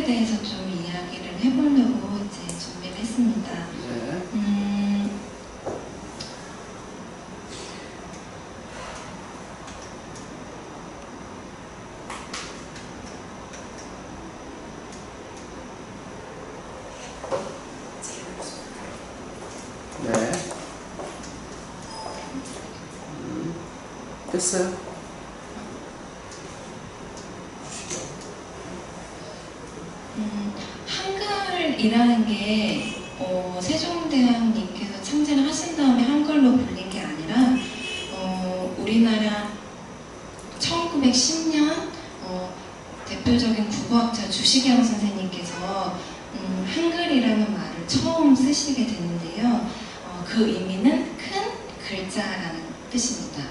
대해서 좀 이야기를 해보려고 이제 준비를 했습니다. 네. 됐어요. 한글이라는 게 세종대왕님께서 창제를 하신 다음에 한글로 불린 게 아니라 우리나라 1910년 대표적인 국어학자 주시경 선생님께서 한글이라는 말을 처음 쓰시게 됐는데요. 그 의미는 큰 글자라는 뜻입니다.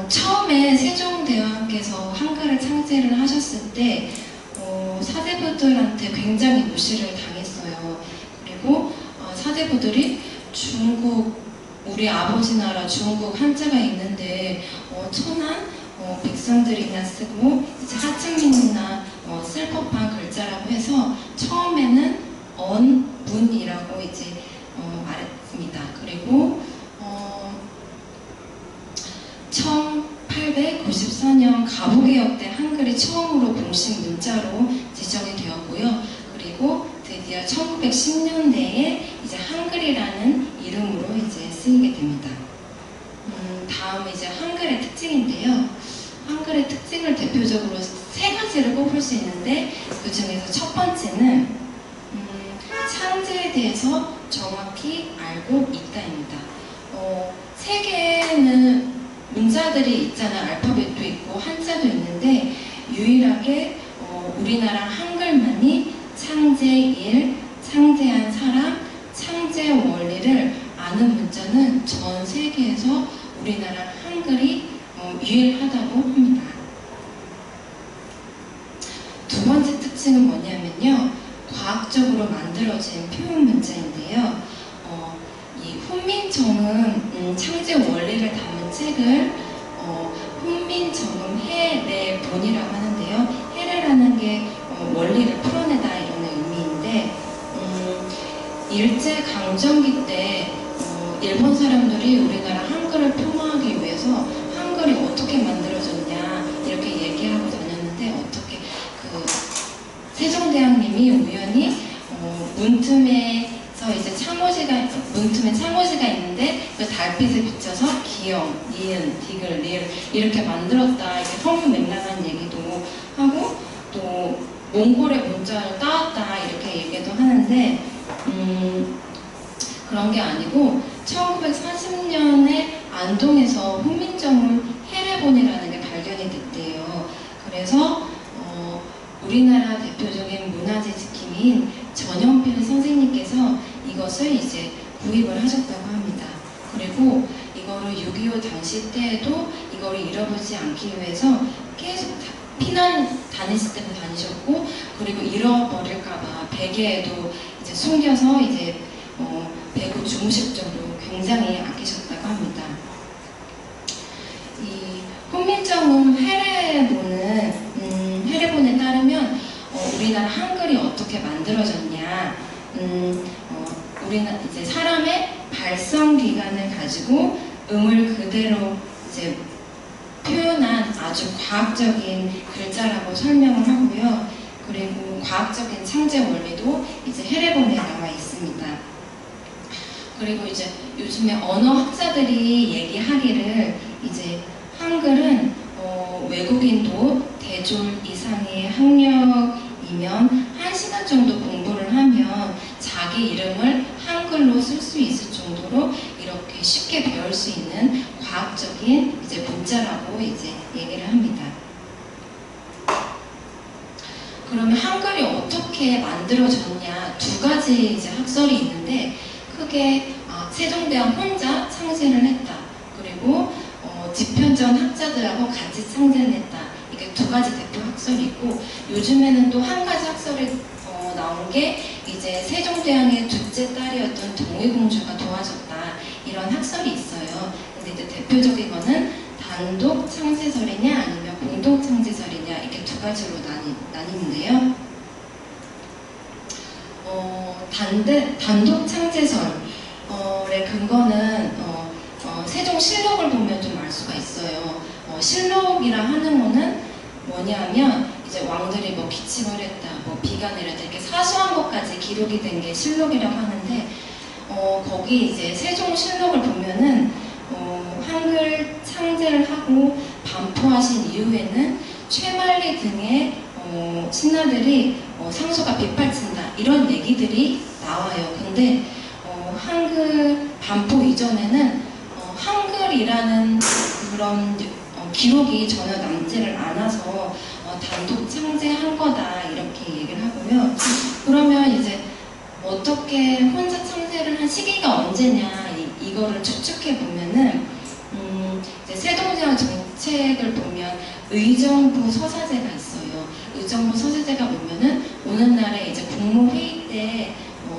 처음에 세종대왕께서 한글을 창제를 하셨을 때 사대부들한테 굉장히 무시를 당했어요. 그리고 사대부들이 중국, 우리 아버지 나라 중국 한자가 있는데 천한 백성들이나 쓰고 이제 하층민이나 쓸 법한 글자라고 해서 처음에는 언문이라고 이제 말했습니다. 그리고 1894년 가부개혁 때 한글이 처음으로 공식 문자로 지정이 되었고요. 그리고 드디어 1910년대에 이제 한글이라는 이름으로 이제 쓰이게 됩니다. 다음은 이제 한글의 특징인데요. 한글의 특징을 대표적으로 세 가지를 꼽을 수 있는데 그 중에서 첫 번째는 창제에 대해서 정확히 알고 있다입니다. 세계에는 문자들이 있잖아요. 알파벳도 있고 한자도 있는데 유일하게 우리나라 한글만이 창제일, 창제한 사람, 창제 원리를 아는 문자는 전 세계에서 우리나라 한글이 유일하다고 합니다. 두 번째 특징은 뭐냐면요. 과학적으로 만들어진 표현 문자인데요. 이 훈민정음 창제 원리를 담은 책을 훈민정음 해례본이라고 하는데요. 해례라는 게 원리를 풀어내다 이런 의미인데 일제강점기 때 일본 사람들이 우리나라 한글을 폄하하기 위해서 한글이 어떻게 만들어졌냐 이렇게 얘기하고 다녔는데 어떻게 세종대왕님이 우연히 문틈에서 이제 문틈에 창호지가 있는데 그 달빛을 비춰서 기역, 니은, 디귿, 리을 이렇게 만들었다 이렇게 허무맹랑한 얘기도 하고 또 몽골의 문자를 따왔다 이렇게 얘기도 하는데 그런 게 아니고 1940년에 안동에서 훈민정음 해례본이라는 게 발견이 됐대요. 그래서 우리나라 대표적인 문화재 지킴이인 전영필 선생님께서 이것을 이제 구입을 하셨다고 합니다. 그리고 이거를 6.25 당시 때에도 이거를 잃어버리지 않기 위해서 계속 피난 다니실 때도 다니셨고 그리고 잃어버릴까봐 베개에도 이제 숨겨서 이제 배구 주무실 정도로 굉장히 아끼셨다고 합니다. 이 훈민정음 해례본에 따르면 우리나라 한글이 어떻게 만들어졌냐? 우리는 이제 사람의 발성 기관을 가지고 음을 그대로 이제 표현한 아주 과학적인 글자라고 설명을 하고요. 그리고 과학적인 창제 원리도 이제 해례본에 나와 있습니다. 그리고 이제 요즘에 언어학자들이 얘기하기를 이제 한글은 외국인도 대졸 이상의 학력이면 1시간 정도 공부를 하면 자기 이름을 한글로 쓸 수 있을 정도로 이렇게 쉽게 배울 수 있는 과학적인 이제 문자라고 이제 얘기를 합니다. 그러면 한글이 어떻게 만들어졌냐 두 가지 이제 학설이 있는데 크게 세종대왕 혼자 창제를 했다. 그리고 집현전 학자들하고 같이 창제를 했다. 이게 두 가지 대표 학설이 있고 요즘에는 또 한 가지 학설이 나온 게 이제 세종대왕의 둘째 딸이었던 동의공주가 도와줬다. 이런 학설이 있어요. 근데 이제 대표적인 거는 단독 창제설이냐 아니면 공동 창제설이냐 이렇게 두 가지로 나뉘는데요. 단독 창제설의 근거는 세종실록을 보면 좀 알 수가 있어요. 실록이라 하는 거는 뭐냐면 이제 왕들이 뭐 기침을 했다, 뭐 비가 내렸다 이렇게 사소한 것까지 기록이 된 게 실록이라고 하는데 거기 이제 세종실록을 보면은 한글 창제를 하고 반포하신 이후에는 최만리 등의 신하들이 상소가 빗발친다 이런 얘기들이 나와요. 근데 한글 반포 이전에는 한글이라는 그런 기록이 전혀 남지를 않아서 단독 창제한 거다 이렇게 얘기를 하고요. 그러면 이제 어떻게 혼자 창제를 한 시기가 언제냐 이거를 추측해 보면은 이제 세종대왕 정책을 보면 의정부 서사제가 있어요. 의정부 서사제가 보면은 오늘날에 이제 국무회의 때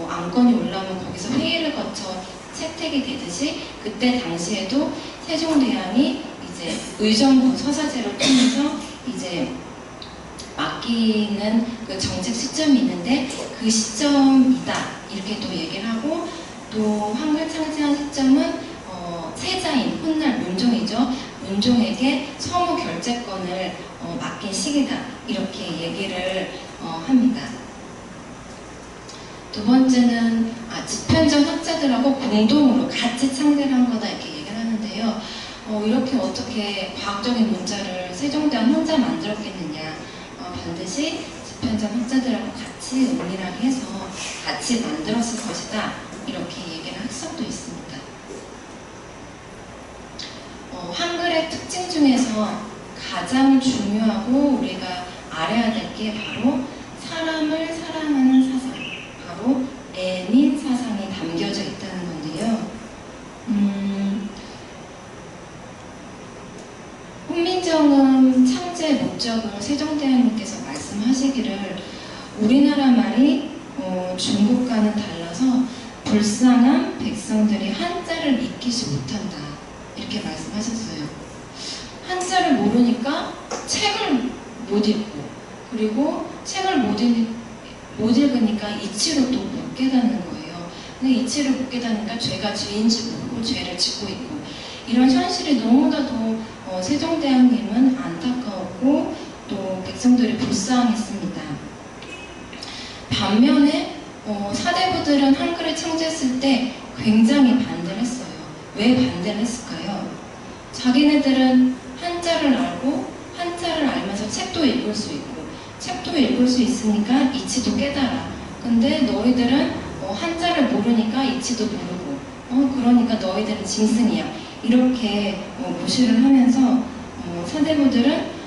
안건이 올라오면 거기서 회의를 거쳐 채택이 되듯이 그때 당시에도 세종대왕이 이제 의정부 서사제를 통해서 이제 맡기는 그 정책 시점이 있는데 그 시점이다 이렇게 또 얘기를 하고 또 한글 창제한 시점은 세자인 훗날 문종이죠. 문종에게 서무 결재권을 맡긴 시기다 이렇게 얘기를 합니다. 두 번째는 집현전 학자들하고 공동으로 같이 창제를 한 거다 이렇게 얘기를 하는데요. 이렇게 어떻게 과학적인 문자를 세종대왕 혼자 만들었겠느냐. 반드시 집현전 학자들하고 같이 은밀하게 해서 같이 만들었을 것이다 이렇게 얘기를 할 수도 있습니다. 한글의 특징 중에서 가장 중요하고 우리가 알아야 될 게 바로 사람을 사랑하는 사상, 바로 애민 사상이 담겨져 있다는 건데요. 훈민정음 창제 목적을 세종대왕님께서 말씀하시기를 우리나라 말이 중국과는 달라서 불쌍한 백성들이 한자를 익히지 못한다 이렇게 말씀하셨어요. 한자를 모르니까 책을 못 읽고 그리고 책을 못 읽으니까 이치를 또 못 깨닫는 거예요. 근데 이치를 못 깨닫으니까 죄가 죄인지 모르고 죄를 짓고 있고 이런 현실이 너무나도 세종대왕님은 안타까웠고 또 백성들이 불쌍했습니다. 반면에 사대부들은 한글을 창제했을 때 굉장히 반대를 했어요. 왜 반대를 했을까요? 자기네들은 한자를 알고 한자를 알면서 책도 읽을 수 있고 책도 읽을 수 있으니까 이치도 깨달아. 근데 너희들은 한자를 모르니까 이치도 모르고 그러니까 너희들은 짐승이야. 이렇게 무시를 하면서 사대부들은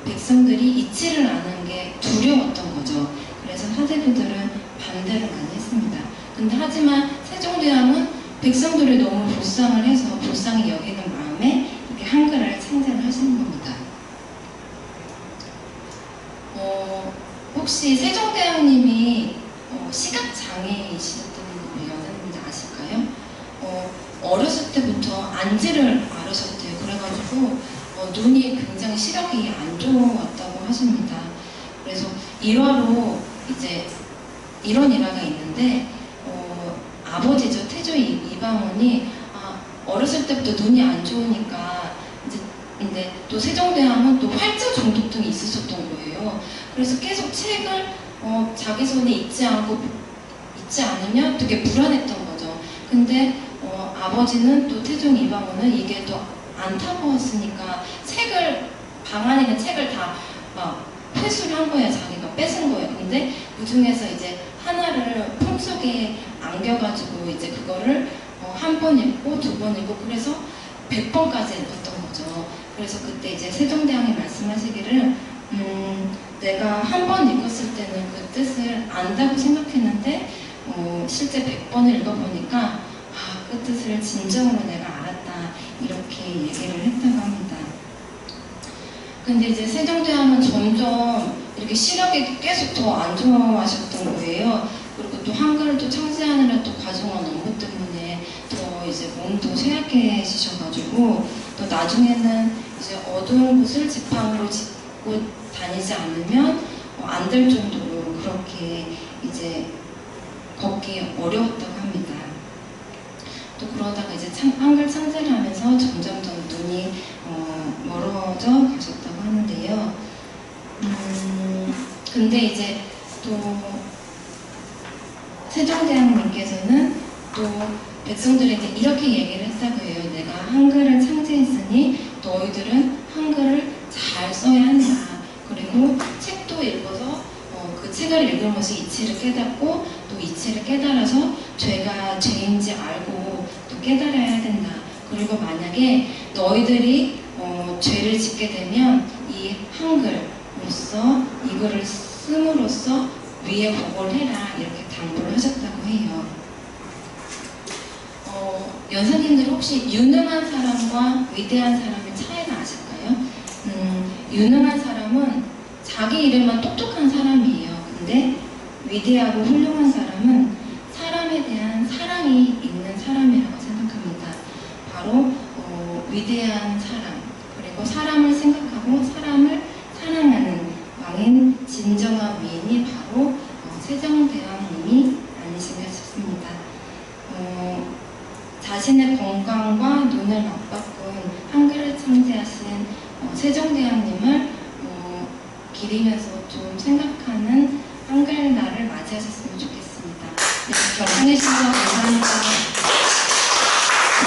백성들이 이치를 아는 게 두려웠던 거죠. 그래서 사대부들은 반대를 많이 했습니다. 근데 하지만 세종대왕은 백성들이 너무 불쌍을 해서 불쌍히 여기는 마음에 이렇게 한글을 창제를 하시는 겁니다. 혹시 세종대왕님이 시각장애이시던 여자분인지 아실까요? 어렸을 때부터 안지를 앓으셨대요. 그래가지고 눈이 굉장히 시력이 안 좋았다고 하십니다. 그래서 일화로 이제 이런 일화가 있는데 아버지죠. 태조 이방원이 어렸을 때부터 눈이 안 좋으니까 이제 근데 또 세종대왕은 또 활자 중독증이 있으셨던 거예요. 그래서 계속 책을 자기 손에 읽지 않으면 되게 불안했던 거죠. 근데 아버지는 또 태종 이방원은 이게 또 안타까웠으니까 방 안에 있는 책을 다 막 회수를 한 거예요. 자기가 뺏은 거예요. 근데 그 중에서 이제 하나를 품 속에 안겨가지고 이제 그거를 한 번 읽고 두 번 읽고 그래서 100번까지 읽었던 거죠. 그래서 그때 이제 세종대왕이 말씀하시기를 내가 한 번 읽었을 때는 그 뜻을 안다고 생각했는데 실제 100번을 읽어보니까 그 뜻을 진정으로 내가 알았다 이렇게 얘기를 했다고 합니다. 근데 이제 세종대왕은 점점 이렇게 시력이 계속 더 안 좋아하셨던 거예요. 그리고 또 한글을 또 창제하느라 또 과중한 업무 때문에 더 이제 몸도 쇠약해지셔가지고 또 나중에는 이제 어두운 곳을 지팡이로 짚고 다니지 않으면 안 될 정도로 그렇게 이제 걷기 어려웠다고 합니다. 또 그러다가 이제 한글 창제를 하면서 점점 더 눈이 멀어져 가셨다고 하는데요. 근데 이제 또 세종대왕님께서는 또 백성들에게 이렇게 얘기를 했다고 해요. 내가 한글을 창제했으니 너희들은 한글을 잘 써야 한다. 그리고 책도 읽어서 그 책을 읽으면서 이치를 깨닫고 또 이치를 깨달아서 죄가 죄인지 알고 또 깨달아야 된다. 그리고 만약에 너희들이 죄를 짓게 되면 이 한글로서 이거를 씀으로써 위에 보고를 해라 이렇게 당부를 하셨다고 해요. 연사님들 혹시 유능한 사람과 위대한 사람의 차이를 아실까요? 유능한 사람은 자기 이름만 똑똑한 사람이에요. 근데 위대하고 훌륭한 사람은 사람에 대한 사랑이 있는 사람이라고 생각합니다. 바로 위대한 사람, 그리고 사람을 생각하고 사람을 사랑하는 왕인 진정한 위인이 바로 세종대왕님이 아니신가 싶습니다. 자신의 건강과 눈을 맞바꾼 한글을 창제하신 세종대왕님을 기리면서